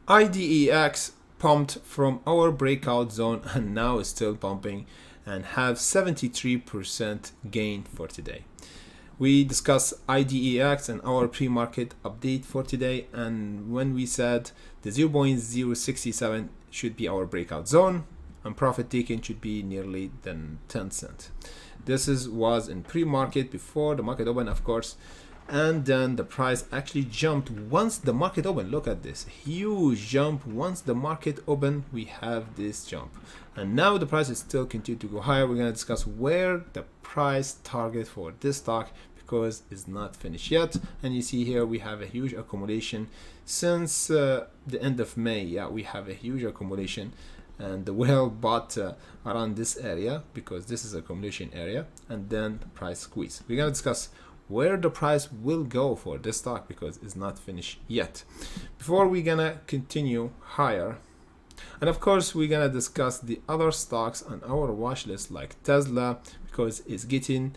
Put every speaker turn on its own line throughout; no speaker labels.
Ide-x pumped from our breakout zone and now is still pumping and have 73% gain for today. We discussed Ide-x and our pre-market update for today, and when we said the 0.067 should be our breakout zone and profit taken should be nearly than 10 cents. This was in pre-market before the market opened, of course, and then the price actually jumped once the market opened. Look at this huge jump. Once the market opened, we have this jump, and now the price is still continuing to go higher. We're going to discuss where the price target for this stock, because it's not finished yet. And you see here we have a huge accumulation since the end of May. Yeah, we have a huge accumulation, and the whale bought around this area because this is accumulation area, and then the price squeeze. We're going to discuss where the price will go for this stock because it's not finished yet before we're gonna continue higher. And of course we're gonna discuss the other stocks on our watch list like Tesla, because it's getting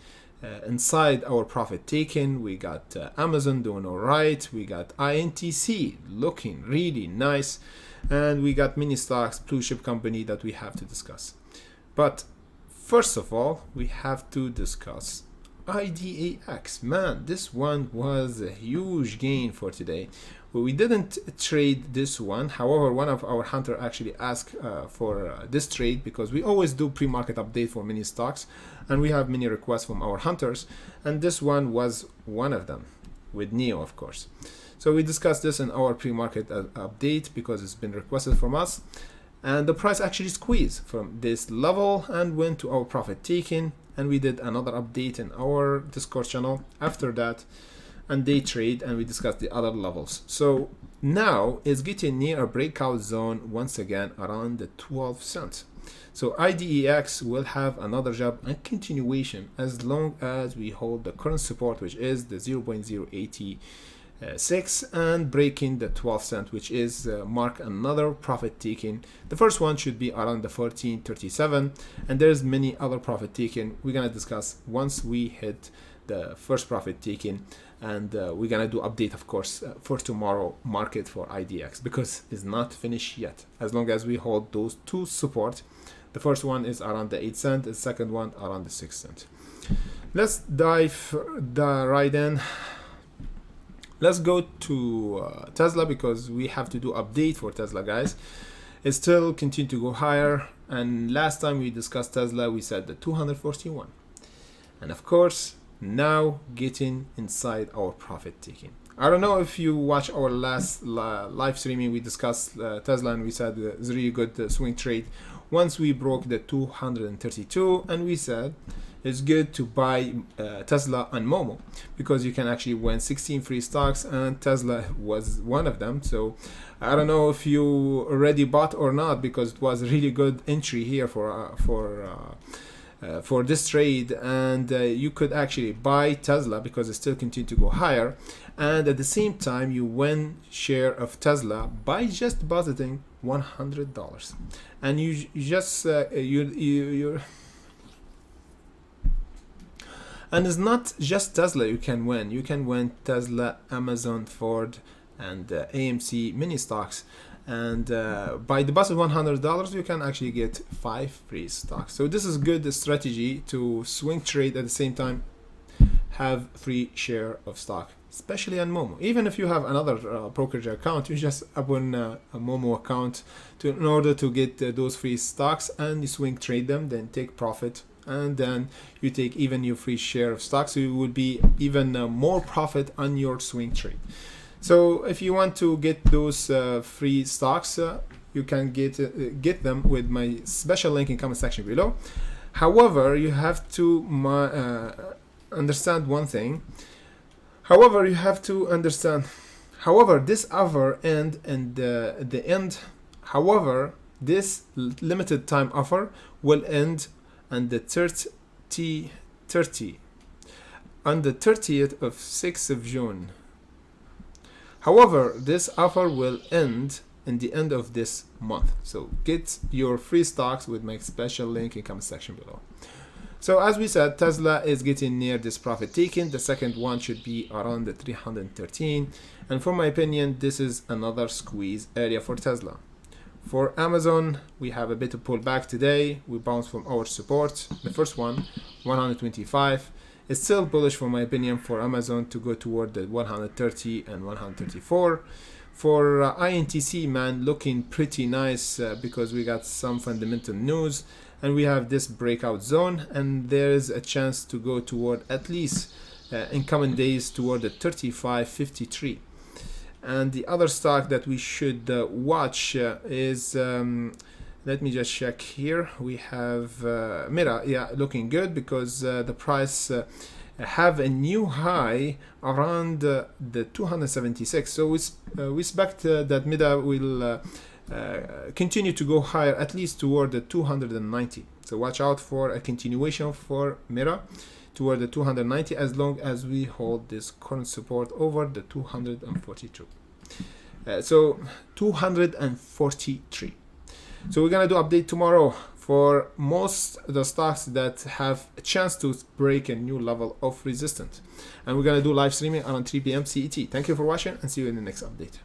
inside our profit taken. We got Amazon doing all right, we got INTC looking really nice, and we got many stocks, blue chip company that we have to discuss. But first of all, we have to discuss Ide-x. Man, this one was a huge gain for today. We didn't trade this one. However, one of our hunter actually asked for this trade because we always do pre-market update for many stocks, and we have many requests from our hunters, and this one was one of them with Neo, of course. So we discussed this in our pre-market update because it's been requested from us, and the price actually squeezed from this level and went to our profit taken. And we did another update in our Discord channel after that, and day trade, and we discussed the other levels. So now it's getting near a breakout zone once again around the 12 cents. So Ide-x will have another job and continuation as long as we hold the current support, which is the 0.086, and breaking the 12 cent, which is mark another profit taking. The first one should be around the 14.37, and there's many other profit taken we're gonna discuss once we hit the first profit taken. And we're gonna do update, of course, for tomorrow market for Ide-x because it's not finished yet. As long as we hold those two support, the first one is around the 8 cent, the second one around the 6 cent. Let's dive right in. Let's go to Tesla because we have to do update for Tesla, guys. It still continue to go higher, and last time we discussed Tesla we said the 241, and of course now getting inside our profit taking. I don't know if you watch our last live streaming, we discussed Tesla, and we said it's a really good swing trade once we broke the 232, and we said it's good to buy Tesla and Momo because you can actually win 16 free stocks, and Tesla was one of them. So I don't know if you already bought or not, because it was a really good entry here for this trade, and you could actually buy Tesla because it still continue to go higher, and at the same time you win share of Tesla by just depositing $100, and you just you're. And it's not just Tesla you can win. You can win Tesla, Amazon, Ford, and AMC mini stocks. And by deposit $100, you can actually get 5 free stocks. So this is good strategy to swing trade at the same time have free share of stock, especially on Momo. Even if you have another brokerage account, you just open a Momo account in order to get those free stocks, and you swing trade them, then take profit, and then you take even your free share of stocks, so you will be even more profit on your swing trade. So if you want to get those free stocks, you can get them with my special link in comment section below. However, you have to understand one thing. However, this offer end and the end. However, this limited time offer will end on the 30th of 6th of June. However, this offer will end in the end of this month. So get your free stocks with my special link in comment section below. So as we said, Tesla is getting near this profit taking. The second one should be around the 313. And for my opinion, this is another squeeze area for Tesla. For Amazon, we have a bit of pullback today. We bounced from our support. The first one, 125. It's still bullish for my opinion for Amazon to go toward the 130 and 134. For INTC, man, looking pretty nice because we got some fundamental news and we have this breakout zone, and there is a chance to go toward at least in coming days toward the 35.53. And the other stock that we should watch is let me just check here. We have Meta, yeah, looking good because the price have a new high around the 276. So we expect that Meta will continue to go higher, at least toward the 290. So watch out for a continuation for Meta toward the 290 as long as we hold this current support over the 242. So 243. So we're gonna do update tomorrow for most of the stocks that have a chance to break a new level of resistance, and we're gonna do live streaming around 3 p.m. CET. Thank you for watching and see you in the next update.